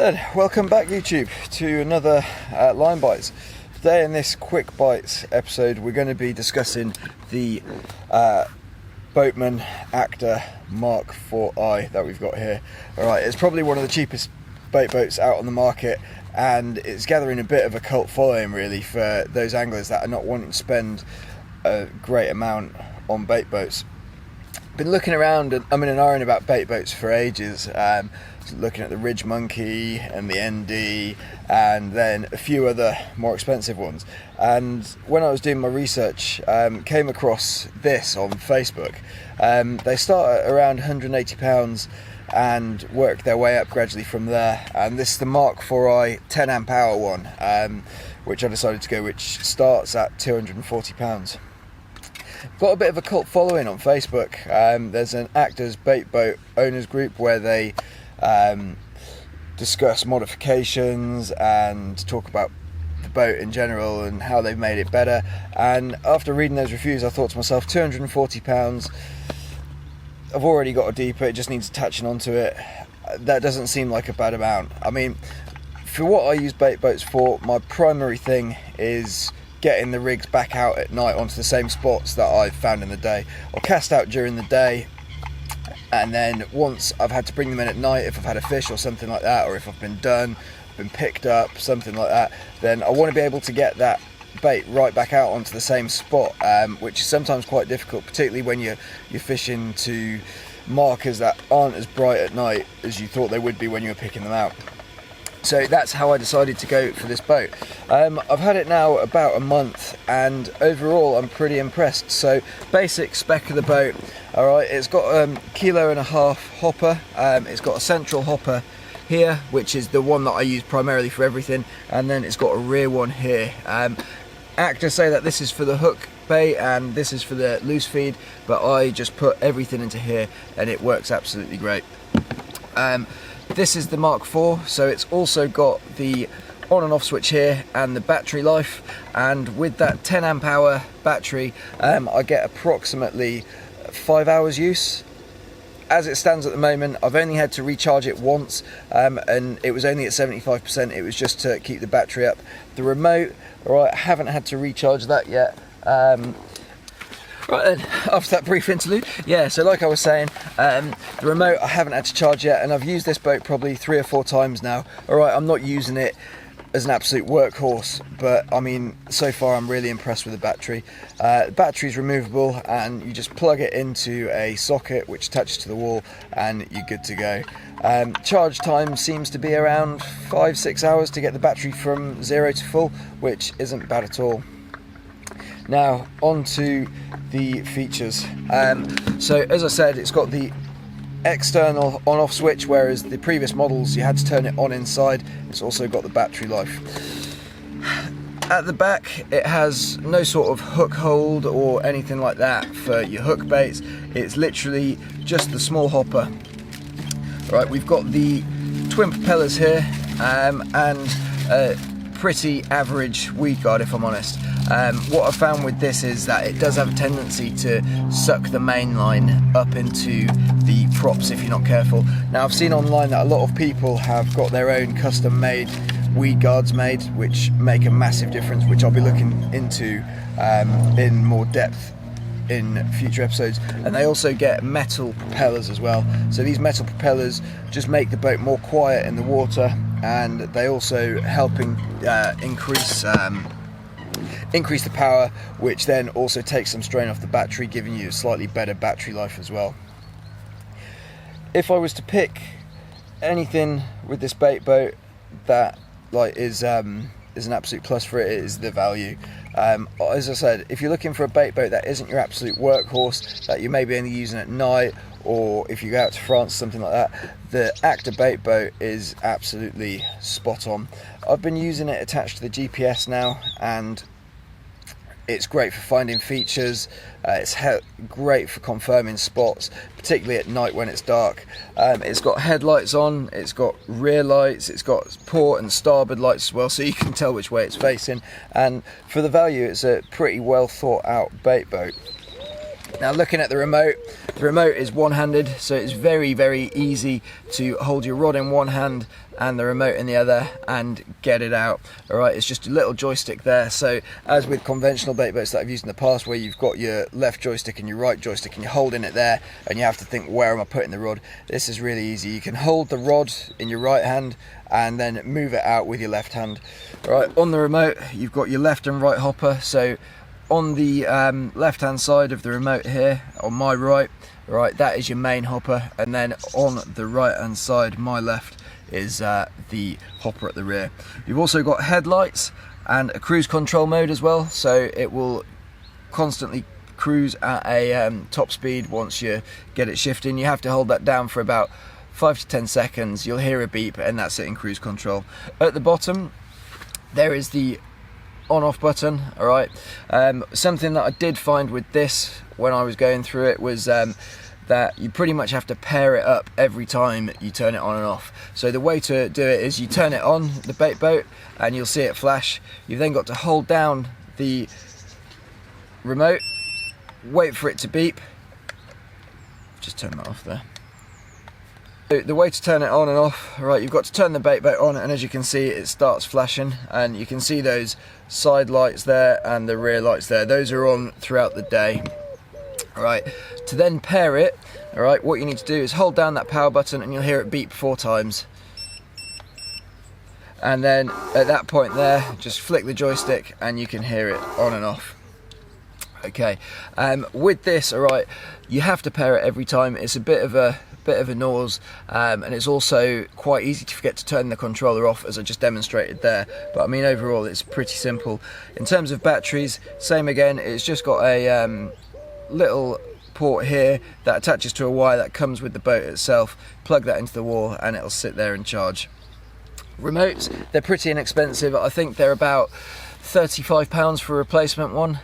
Right then, welcome back YouTube to another Line Bites. Today in this Quick Bites episode we're going to be discussing the BOATMAN Actor Mark IV that we've got here. Alright, it's probably one of the cheapest bait boats out on the market, and it's gathering a bit of a cult following really for those anglers that are not wanting to spend a great amount on bait boats. Been looking around and umming and ahhing about bait boats for ages, looking at the Ridge Monkey and the ND and then a few other more expensive ones, and when I was doing my research came across this on Facebook. They start at around £180 and work their way up gradually from there, and this is the Mark IV 10 amp hour one, which I decided to go, which starts at £240. Got a bit of a cult following on Facebook. There's an Actors Bait Boat owners group where they discuss modifications and talk about the boat in general and how they've made it better. And after reading those reviews, I thought to myself, £240, I've already got a deeper, it just needs attaching onto it. That doesn't seem like a bad amount. I mean, for what I use bait boats for, my primary thing is getting the rigs back out at night onto the same spots that I've found in the day. I'll cast out during the day, and then once I've had to bring them in at night, if I've had a fish or something like that, or if I've been done, been picked up, something like that, then I want to be able to get that bait right back out onto the same spot, which is sometimes quite difficult, particularly when you're fishing to markers that aren't as bright at night as you thought they would be when you were picking them out. So that's how I decided to go for this boat. I've had it now about a month, and overall I'm pretty impressed. So basic spec of the boat, alright, it's got a 1.5 kilo hopper. It's got a central hopper here, which is the one that I use primarily for everything, and then it's got a rear one here. Actors say that this is for the hook bait and this is for the loose feed, but I just put everything into here and it works absolutely great. This is the Mark IV, so it's also got the on and off switch here and the battery life, and with that 10 amp hour battery I get approximately 5 hours use. As it stands at the moment, I've only had to recharge it once, and it was only at 75%. It was just to keep the battery up. The remote, alright, I haven't had to recharge that yet. Right then, after that brief interlude, yeah, so like I was saying, the remote I haven't had to charge yet, and I've used this boat probably 3 or 4 times now. Alright, I'm not using it as an absolute workhorse, but I mean, so far I'm really impressed with the battery. The battery's removable, and you just plug it into a socket which attaches to the wall and you're good to go. Charge time seems to be around 5-6 hours to get the battery from 0 to full, which isn't bad at all. Now on to the features. So as I said, it's got the external on-off switch, whereas the previous models you had to turn it on inside. It's also got the battery life. At the back it has no sort of hook hold or anything like that for your hook baits. It's literally just the small hopper. Right, we've got the twin propellers here, and a pretty average weed guard, if I'm honest. What I've found with this is that it does have a tendency to suck the main line up into the props if you're not careful. Now I've seen online that a lot of people have got their own custom made weed guards made, which make a massive difference, which I'll be looking into in more depth in future episodes. And they also get metal propellers as well, so these metal propellers just make the boat more quiet in the water, and they also help increase the power, which then also takes some strain off the battery, giving you a slightly better battery life as well. If I was to pick anything with this bait boat that is an absolute plus for it, is the value. As I said, if you're looking for a bait boat that isn't your absolute workhorse, that you may be only using at night, or if you go out to France, something like that, the Actor bait boat is absolutely spot on. I've been using it attached to the GPS now, and it's great for finding features. It's great for confirming spots, particularly at night when it's dark. It's got headlights on, it's got rear lights, it's got port and starboard lights as well, so you can tell which way it's facing. And for the value, it's a pretty well thought out bait boat. Now looking at the remote is one-handed, so it's very, very easy to hold your rod in one hand and the remote in the other and get it out. Alright, it's just a little joystick there, so as with conventional bait boats that I've used in the past, where you've got your left joystick and your right joystick and you're holding it there and you have to think, where am I putting the rod? This is really easy. You can hold the rod in your right hand and then move it out with your left hand. Alright, on the remote you've got your left and right hopper, so on the left hand side of the remote here, on my right, that is your main hopper, and then on the right hand side, my left, is the hopper at the rear. You've also got headlights and a cruise control mode as well, so it will constantly cruise at a top speed once you get it shifting. You have to hold that down for about 5 to 10 seconds, you'll hear a beep, and that's it in cruise control. At the bottom there is the on-off button. Alright, something that I did find with this when I was going through it was that you pretty much have to pair it up every time you turn it on and off. So the way to do it is you turn it on, the bait boat, and you'll see it flash. You've then got to hold down the remote, wait for it to beep. Just turn that off there. The way to turn it on and off, right, you've got to turn the bait boat on, and as you can see it starts flashing, and you can see those side lights there and the rear lights there. Those are on throughout the day. Alright, to then pair it, alright, what you need to do is hold down that power button and you'll hear it beep 4 times. And then at that point there, just flick the joystick and you can hear it on and off. Okay, with this, alright, you have to pair it every time. It's a bit of a nose, and it's also quite easy to forget to turn the controller off, as I just demonstrated there. But I mean, overall it's pretty simple. In terms of batteries, same again, it's just got a little port here that attaches to a wire that comes with the boat itself. Plug that into the wall and it'll sit there and charge. Remotes, they're pretty inexpensive. I think they're about £35 for a replacement one,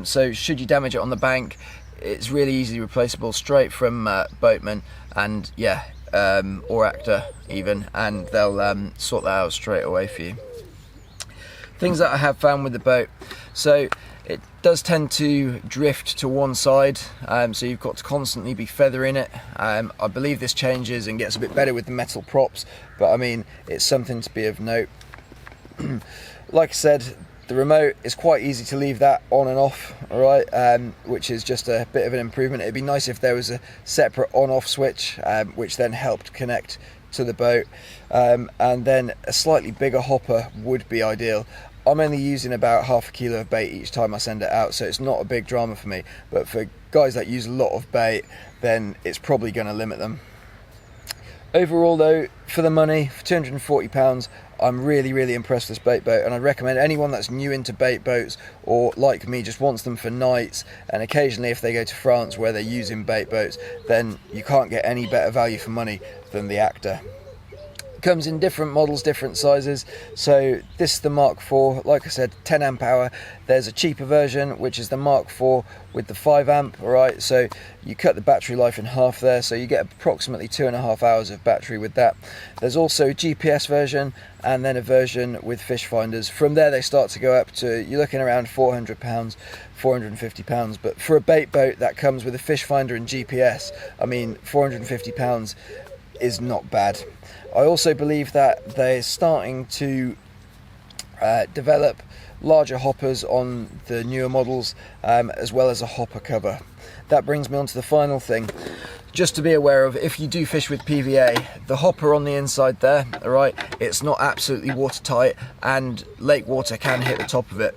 so should you damage it on the bank, it's really easily replaceable straight from Boatman, and yeah, or Actor even, and they'll sort that out straight away for you. Things that I have found with the boat, so it does tend to drift to one side, so you've got to constantly be feathering it. I believe this changes and gets a bit better with the metal props, but I mean, it's something to be of note. Like I said, the remote is quite easy to leave that on and off, alright, which is just a bit of an improvement. It'd be nice if there was a separate on-off switch, which then helped connect to the boat, and then a slightly bigger hopper would be ideal. I'm only using about ½ kilo of bait each time I send it out, so it's not a big drama for me, but for guys that use a lot of bait, then it's probably going to limit them. Overall though, for the money, for £240, I'm really impressed with this bait boat, and I'd recommend anyone that's new into bait boats, or like me just wants them for nights, and occasionally if they go to France where they're using bait boats, then you can't get any better value for money than the Actor. Comes in different models, different sizes. So this is the Mark IV, like I said, 10 amp hour. There's a cheaper version which is the Mark IV with the 5 amp. Alright, so you cut the battery life in half there, so you get approximately 2.5 hours of battery with that. There's also a GPS version, and then a version with fish finders. From there they start to go up to, you're looking around £400, £450, but for a bait boat that comes with a fish finder and GPS, I mean, £450 is not bad. I also believe that they're starting to develop larger hoppers on the newer models, as well as a hopper cover. That brings me on to the final thing. Just to be aware of, if you do fish with PVA, the hopper on the inside there, alright, it's not absolutely watertight, and lake water can hit the top of it.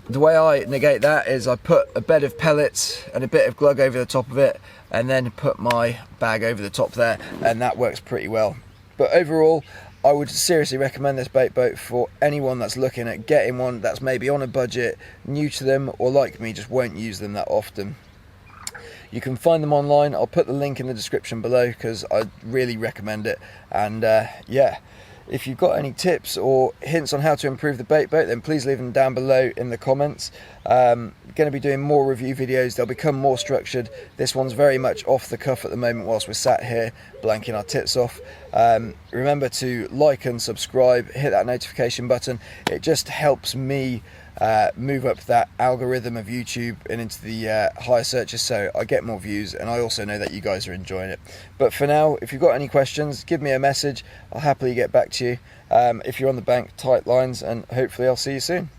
The way I negate that is I put a bed of pellets and a bit of glug over the top of it, and then put my bag over the top there, and that works pretty well. But overall, I would seriously recommend this bait boat for anyone that's looking at getting one that's maybe on a budget, new to them, or like me, just won't use them that often. You can find them online. I'll put the link in the description below because I really recommend it. And yeah, if you've got any tips or hints on how to improve the bait boat, then please leave them down below in the comments. Going to be doing more review videos. They'll become more structured. This one's very much off the cuff at the moment whilst we're sat here blanking our tits off. Remember to like and subscribe, hit that notification button. It just helps me move up that algorithm of YouTube and into the higher searches, so I get more views, and I also know that you guys are enjoying it. But for now, if you've got any questions, give me a message. I'll happily get back to you. If you're on the bank, tight lines, and hopefully I'll see you soon.